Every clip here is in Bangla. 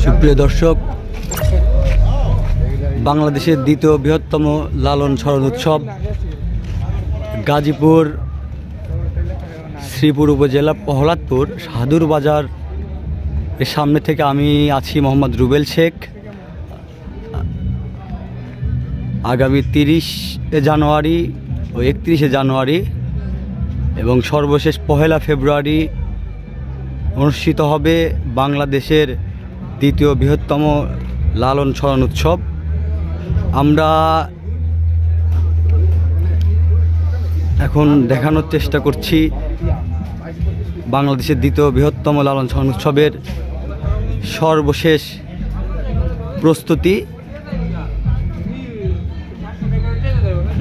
সুপ্রিয় দর্শক, বাংলাদেশের দ্বিতীয় বৃহত্তম লালন স্মরণ উৎসব গাজীপুর শ্রীপুর উপজেলা প্রহ্লাদপুর সাধুর বাজার এর সামনে থেকে আমি আছি মোহাম্মদ রুবেল শেখ। আগামী 30 জানুয়ারি ও 31 জানুয়ারি এবং সর্বশেষ 1 ফেব্রুয়ারি অনুষ্ঠিত হবে বাংলাদেশের দ্বিতীয় বৃহত্তম লালন স্মরণ উৎসব। আমরা এখন দেখানোর চেষ্টা করছি বাংলাদেশের দ্বিতীয় বৃহত্তম লালন স্মরণ উৎসবের সর্বশেষ প্রস্তুতি।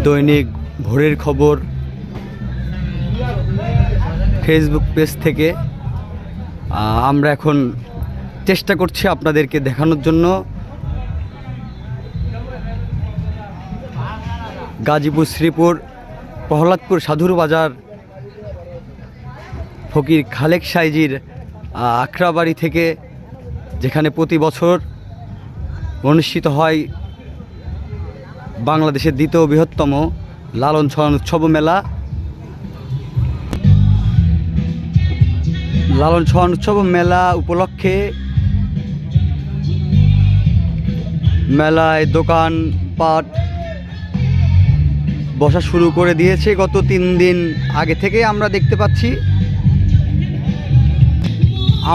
দৈনিক ভোরের খবর ফেসবুক পেজ থেকে আমরা এখন চেষ্টা করছি আপনাদেরকে দেখানোর জন্য গাজীপুর শ্রীপুর প্রহ্লাদপুর সাধুর বাজার ফকির খালেক সাইজির আখড়াবাড়ি থেকে, যেখানে প্রতি বছর অনুষ্ঠিত হয় বাংলাদেশের দ্বিতীয় বৃহত্তম লালন স্মরণ উৎসব মেলা। লালন স্মরণ উৎসব মেলা উপলক্ষে মেলায় দোকানপাট বসা শুরু করে দিয়েছে গত 3 দিন আগে থেকে আমরা দেখতে পাচ্ছি।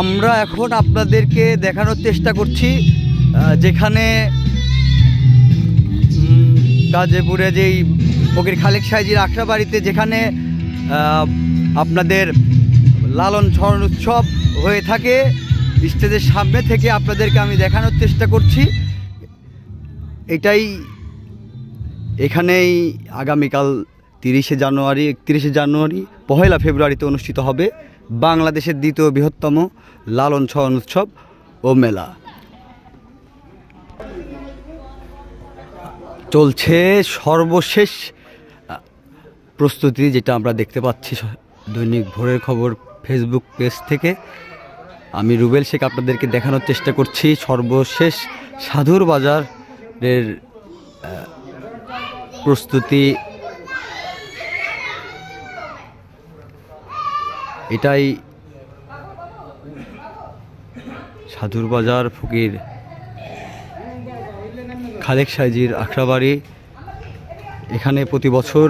আমরা এখন আপনাদেরকে দেখানোর চেষ্টা করছি যেখানে গাজীপুরে যেই ফকির খালেক সাইজির আখড়াবাড়িতে যেখানে আপনাদের লালন স্মরণ উৎসব হয়ে থাকে, স্টেজের সামনে থেকে আপনাদেরকে আমি দেখানোর চেষ্টা করছি। এখানেই আগামীকাল 30 জানুয়ারি 31 জানুয়ারি 1 ফেব্রুয়ারিতে অনুষ্ঠিত হবে বাংলাদেশের দ্বিতীয় বৃহত্তম লালন স্মরণ উৎসব ও মেলা। চলছে সর্বশেষ প্রস্তুতি, যেটা আমরা দেখতে পাচ্ছি দৈনিক ভোরের খবর ফেসবুক পেজ থেকে। আমি রুবেল শেখ আপনাদেরকে দেখানোর চেষ্টা করছি সর্বশেষ সাধুর বাজারের প্রস্তুতি। এটাই সাধুর বাজার ফকির খালেক সাইজির আখড়াবাড়ি। এখানে প্রতি বছর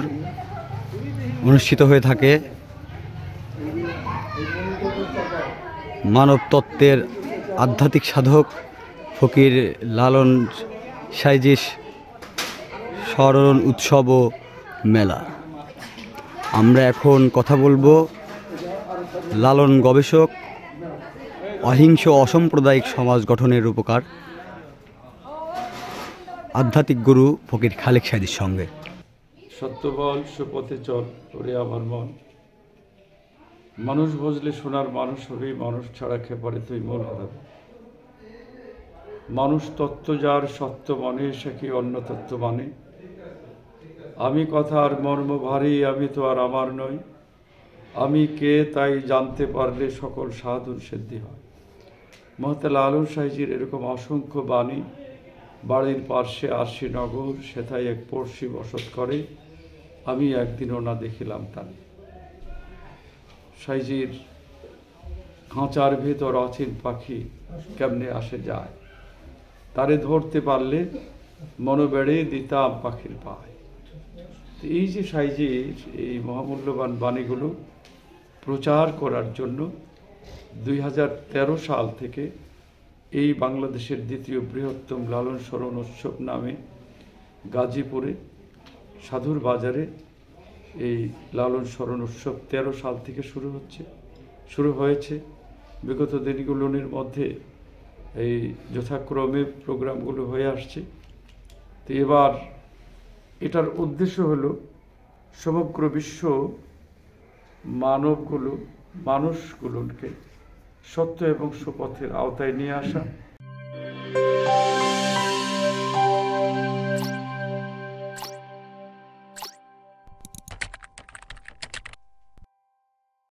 অনুষ্ঠিত হয়ে থাকে মানব তত্ত্বের আধ্যাত্মিক সাধক ফকির লালন সাইজির স্মরণ উৎসব ও মেলা। আমরা এখন কথা বলবো লালন গবেষক, অহিংস অসাম্প্রদায়িক সমাজ গঠনের রূপকার আধ্যাত্মিক গুরু ফকির খালেক সাইজির সঙ্গে। সত্য বল, সুপথে চল ওরে আমার মন, মানুষ বুঝলে সোনার মানুষ হবি, মানুষ ছাড়া খেপারে তুই মন হারাবি। মানুষ তত্ত্ব যার সত্য মনে, সে কি অন্য তত্ত্ব মানে। আমি কথার মর্ম ভারী, আমি তো আর আমার নই, আমি কে তাই জানতে পারলে সকল সাধুর সিদ্ধি হয়। মহতে লালন সাইজির এরকম অসংখ্য বাণী। বাড়ির পার্শ্বে আরশি নগর, সেথায় এক পড়শি বসত করে, আমি একদিনও না দেখিলাম তারে। সাইজির খাঁচার ভেতর অচিন পাখি কেমনে আসে যায়, তারে ধরতে পারলে মনোবেড়ে দিতাম পাখির পায়। এই যে সাইজির এই মহামূল্যবান বাণীগুলো প্রচার করার জন্য 2013 সাল থেকে এই বাংলাদেশের দ্বিতীয় বৃহত্তম লালন স্মরণ উৎসব নামে গাজীপুরে সাধুর বাজারে এই লালন স্মরণ উৎসব 13 সাল থেকে শুরু হয়েছে। বিগত দিনগুলোর মধ্যে এই যথাক্রমে প্রোগ্রামগুলো হয়ে আসছে। তো এবার এটার উদ্দেশ্য হলো সমগ্র বিশ্ব মানুষগুলোকে সত্য এবং সুপথের আওতায় নিয়ে আসা।